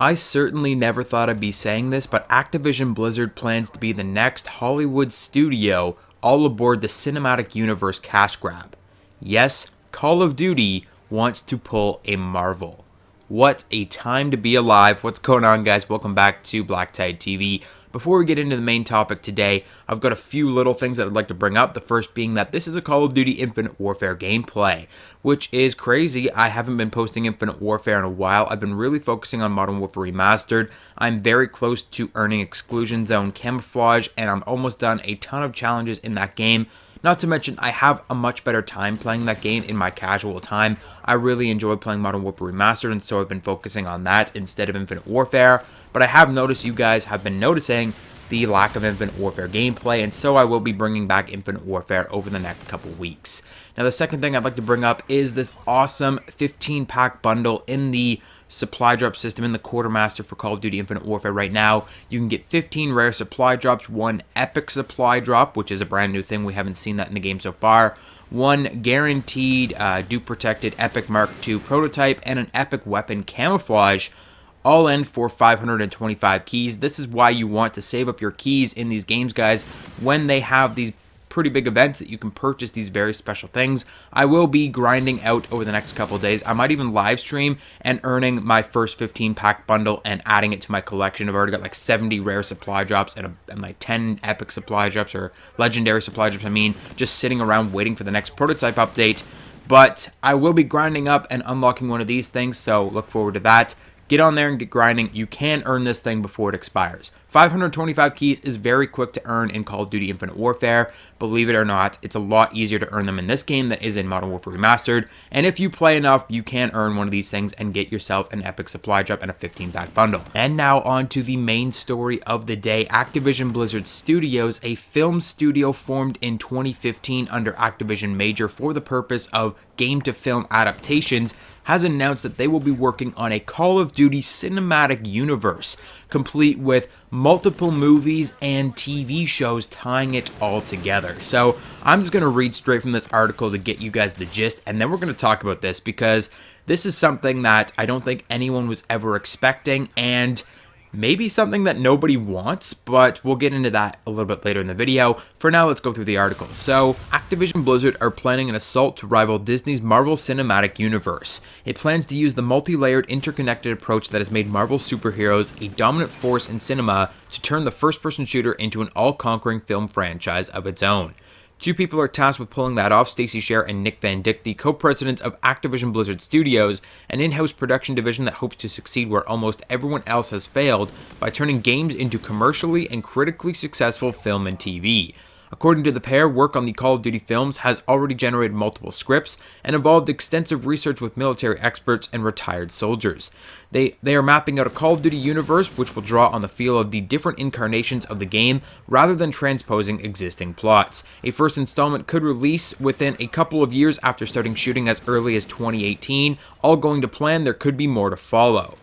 I certainly never thought I'd be saying this, but Activision Blizzard plans to be the next Hollywood studio all aboard the cinematic universe cash grab. Yes, Call of Duty wants to pull a Marvel. What a time to be alive. What's going on, guys? Welcome back to BlackTideTV. Before we get into the main topic today, I've got a few little things that I'd like to bring up. The first being that this is a Call of Duty Infinite Warfare gameplay, which is crazy. I haven't been posting Infinite Warfare in a while. I've been really focusing on Modern Warfare Remastered. I'm very close to earning Exclusion Zone Camouflage, and I'm almost done a ton of challenges in that game. Not to mention, I have a much better time playing that game in my casual time. I really enjoy playing Modern Warfare Remastered, and so I've been focusing on that instead of Infinite Warfare. But I have noticed you guys have been noticing the lack of Infinite Warfare gameplay, and so I will be bringing back Infinite Warfare over the next couple weeks. Now, the second thing I'd like to bring up is this awesome 15-pack bundle in the supply drop system in the Quartermaster for Call of Duty Infinite Warfare right now. You can get 15 rare supply drops, 1 epic supply drop, which is a brand new thing. We haven't seen that in the game so far. 1 guaranteed dupe protected epic Mark II prototype, and an epic weapon camouflage, all in for 525 keys. This is why you want to save up your keys in these games, guys, when they have these pretty big events that you can purchase these very special things. I will be grinding out over the next couple of days. I might even live stream and earning my first 15-pack bundle and adding it to my collection. I've already got like 70 rare supply drops and like 10 epic supply drops, or legendary supply drops, just sitting around waiting for the next prototype update. But I will be grinding up and unlocking one of these things, so look forward to that. Get on there and get grinding. You can earn this thing before it expires. 525 keys is very quick to earn in Call of Duty Infinite Warfare. Believe it or not, it's a lot easier to earn them in this game than is in Modern Warfare Remastered. And if you play enough, you can earn one of these things and get yourself an epic supply drop and a 15-pack bundle. And now on to the main story of the day. Activision Blizzard Studios, a film studio formed in 2015 under Activision Major for the purpose of game-to-film adaptations, has announced that they will be working on a Call of Duty cinematic universe, complete with multiple movies and TV shows tying it all together. So I'm just going to read straight from this article to get you guys the gist, and then we're going to talk about this because this is something that I don't think anyone was ever expecting, and maybe something that nobody wants, but we'll get into that a little bit later in the video. For now, let's go through the article. So, Activision Blizzard are planning an assault to rival Disney's Marvel Cinematic Universe. It plans to use the multi-layered, interconnected approach that has made Marvel superheroes a dominant force in cinema to turn the first-person shooter into an all-conquering film franchise of its own. 2 people are tasked with pulling that off: Stacey Sher and Nick Van Dyck, the co-presidents of Activision Blizzard Studios, an in-house production division that hopes to succeed where almost everyone else has failed by turning games into commercially and critically successful film and TV. According to the pair, work on the Call of Duty films has already generated multiple scripts and involved extensive research with military experts and retired soldiers. They are mapping out a Call of Duty universe which will draw on the feel of the different incarnations of the game rather than transposing existing plots. A first installment could release within a couple of years after starting shooting as early as 2018. All going to plan, there could be more to follow.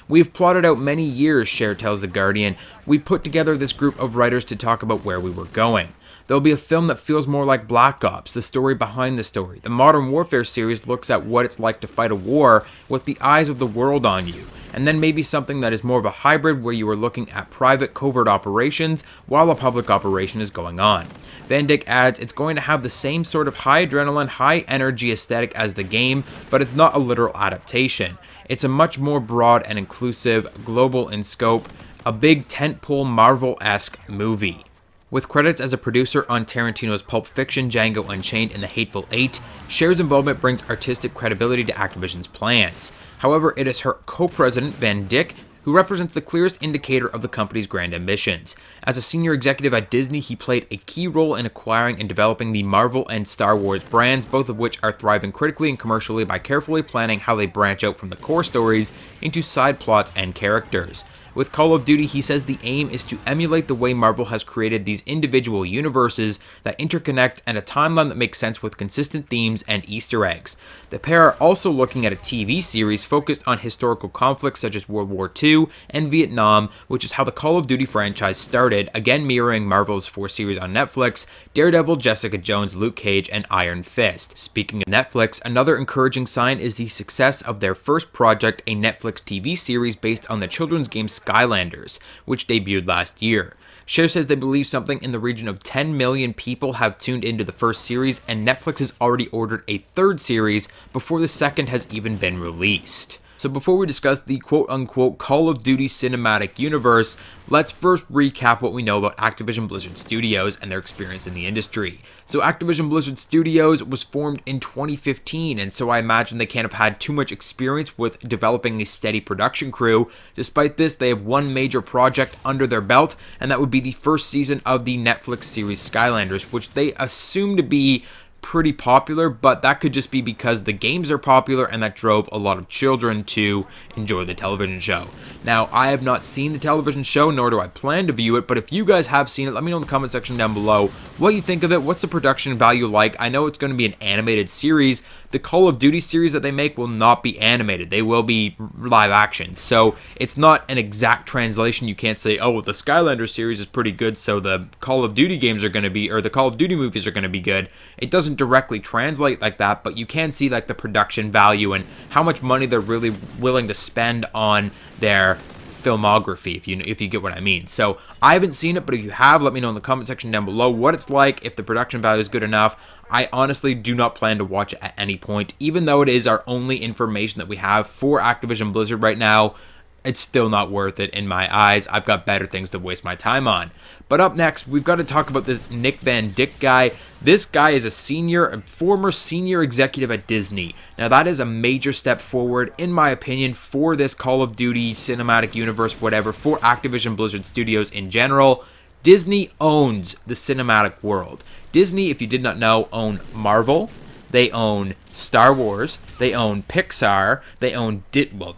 We've plotted out many years, Sher tells The Guardian. We put together this group of writers to talk about where we were going. There'll be a film that feels more like Black Ops, the story behind the story. The Modern Warfare series looks at what it's like to fight a war with the eyes of the world on you. And then maybe something that is more of a hybrid where you are looking at private covert operations while a public operation is going on. Van Dyck adds, it's going to have the same sort of high adrenaline, high energy aesthetic as the game, but it's not a literal adaptation. It's a much more broad and inclusive, global in scope, a big tentpole Marvel-esque movie. With credits as a producer on Tarantino's Pulp Fiction, Django Unchained, and The Hateful Eight, Sher's involvement brings artistic credibility to Activision's plans. However, it is her co-president, Van Dyck, who represents the clearest indicator of the company's grand ambitions. As a senior executive at Disney, he played a key role in acquiring and developing the Marvel and Star Wars brands, both of which are thriving critically and commercially by carefully planning how they branch out from the core stories into side plots and characters. With Call of Duty, he says the aim is to emulate the way Marvel has created these individual universes that interconnect and a timeline that makes sense with consistent themes and Easter eggs. The pair are also looking at a TV series focused on historical conflicts such as World War II and Vietnam, which is how the Call of Duty franchise started, again mirroring Marvel's 4 series on Netflix: Daredevil, Jessica Jones, Luke Cage, and Iron Fist. Speaking of Netflix, another encouraging sign is the success of their first project, a Netflix TV series based on the children's game Skylanders, which debuted last year. Cher says they believe something in the region of 10 million people have tuned into the first series, and Netflix has already ordered a third series before the second has even been released. So before we discuss the quote-unquote Call of Duty cinematic universe, let's first recap what we know about Activision Blizzard Studios and their experience in the industry. So Activision Blizzard Studios was formed in 2015, and so I imagine they can't have had too much experience with developing a steady production crew. Despite this, they have one major project under their belt, and that would be the first season of the Netflix series Skylanders, which they assume to be pretty popular, but that could just be because the games are popular and that drove a lot of children to enjoy the television show. Now, I have not seen the television show, nor do I plan to view it, but if you guys have seen it, let me know in the comment section down below what you think of it. What's the production value like? I know it's going to be an animated series. The Call of Duty series that they make will not be animated. They will be live action, so it's not an exact translation. You can't say, oh, well, the Skylanders series is pretty good, so the Call of Duty games are going to be, or the Call of Duty movies are going to be good. It doesn't directly translate like that, but you can see like the production value and how much money they're really willing to spend on their filmography, if you get what I mean. So I haven't seen it, but if you have, let me know in the comment section down below what it's like, if the production value is good enough. I honestly do not plan to watch it at any point, even though it is our only information that we have for Activision Blizzard right now. It's still not worth it in my eyes. I've got better things to waste my time on. But up next, we've got to talk about this Nick Van Dyke guy. This guy is a former senior executive at Disney. Now that is a major step forward, in my opinion, for this Call of Duty cinematic universe, whatever, for Activision Blizzard Studios in general. Disney owns the cinematic world. Disney, if you did not know, own Marvel. They own Star Wars, they own Pixar, they own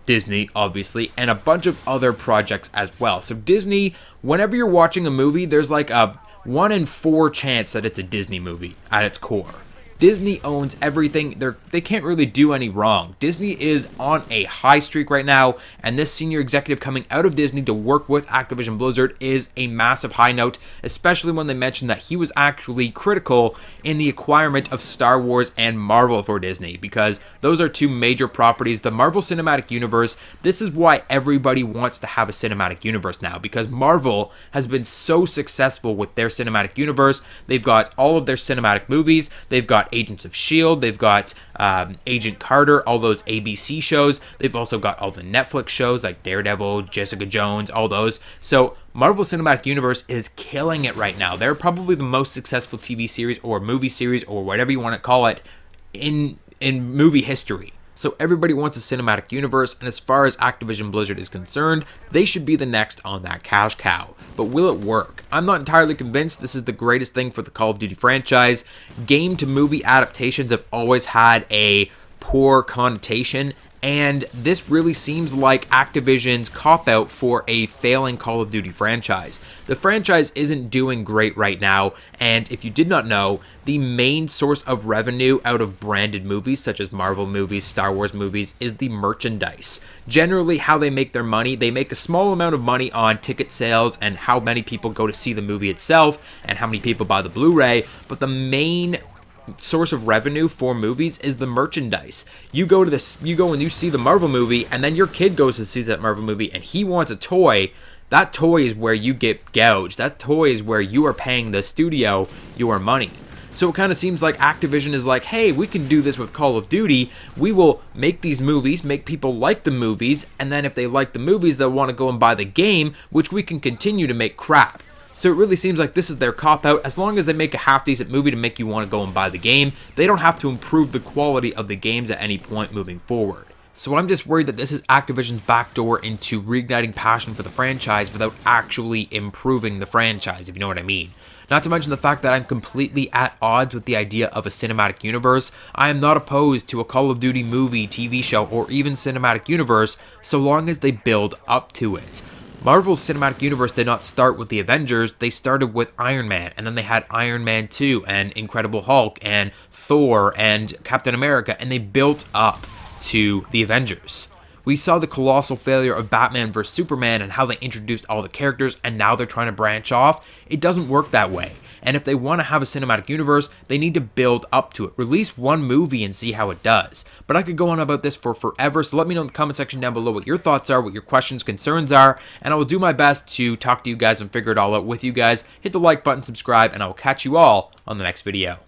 Disney, obviously, and a bunch of other projects as well. So Disney, whenever you're watching a movie, there's like a 1 in 4 chance that it's a Disney movie at its core. Disney owns everything. They can't really do any wrong. Disney is on a high streak right now, and this senior executive coming out of Disney to work with Activision Blizzard is a massive high note, especially when they mentioned that he was actually critical in the acquirement of Star Wars and Marvel for Disney, because those are two major properties. The Marvel Cinematic Universe, this is why everybody wants to have a cinematic universe now, because Marvel has been so successful with their cinematic universe. They've got all of their cinematic movies. They've got Agents of S.H.I.E.L.D., they've got Agent Carter, all those ABC shows. They've also got all the Netflix shows like Daredevil, Jessica Jones, all those. So Marvel Cinematic Universe is killing it right now. They're probably the most successful TV series or movie series or whatever you want to call it in movie history. So everybody wants a cinematic universe, and as far as Activision Blizzard is concerned, they should be the next on that cash cow. But will it work? I'm not entirely convinced this is the greatest thing for the Call of Duty franchise. Game to movie adaptations have always had a poor connotation, and this really seems like Activision's cop-out for a failing Call of Duty franchise. The franchise isn't doing great right now, and if you did not know, the main source of revenue out of branded movies, such as Marvel movies, Star Wars movies, is the merchandise. Generally, how they make their money, they make a small amount of money on ticket sales and how many people go to see the movie itself and how many people buy the Blu-ray, but the main source of revenue for movies is the merchandise. You go and you see the Marvel movie, and then your kid goes to see that Marvel movie and he wants a toy. That toy is where you get gouged. That toy is where you are paying the studio your money. So it kind of seems like Activision is like, hey, we can do this with Call of Duty. We will make these movies, make people like the movies, and then if they like the movies, they'll want to go and buy the game, which we can continue to make crap. So it really seems like this is their cop-out. As long as they make a half-decent movie to make you want to go and buy the game, they don't have to improve the quality of the games at any point moving forward. So I'm just worried that this is Activision's backdoor into reigniting passion for the franchise without actually improving the franchise, if you know what I mean. Not to mention the fact that I'm completely at odds with the idea of a cinematic universe. I am not opposed to a Call of Duty movie, TV show, or even cinematic universe, so long as they build up to it. Marvel's cinematic universe did not start with the Avengers, they started with Iron Man, and then they had Iron Man 2, and Incredible Hulk, and Thor, and Captain America, and they built up to the Avengers. We saw the colossal failure of Batman vs. Superman and how they introduced all the characters, and now they're trying to branch off. It doesn't work that way. And if they want to have a cinematic universe, they need to build up to it. Release one movie and see how it does. But I could go on about this for forever, so let me know in the comment section down below what your thoughts are, what your questions, concerns are, and I will do my best to talk to you guys and figure it all out with you guys. Hit the like button, subscribe, and I will catch you all on the next video.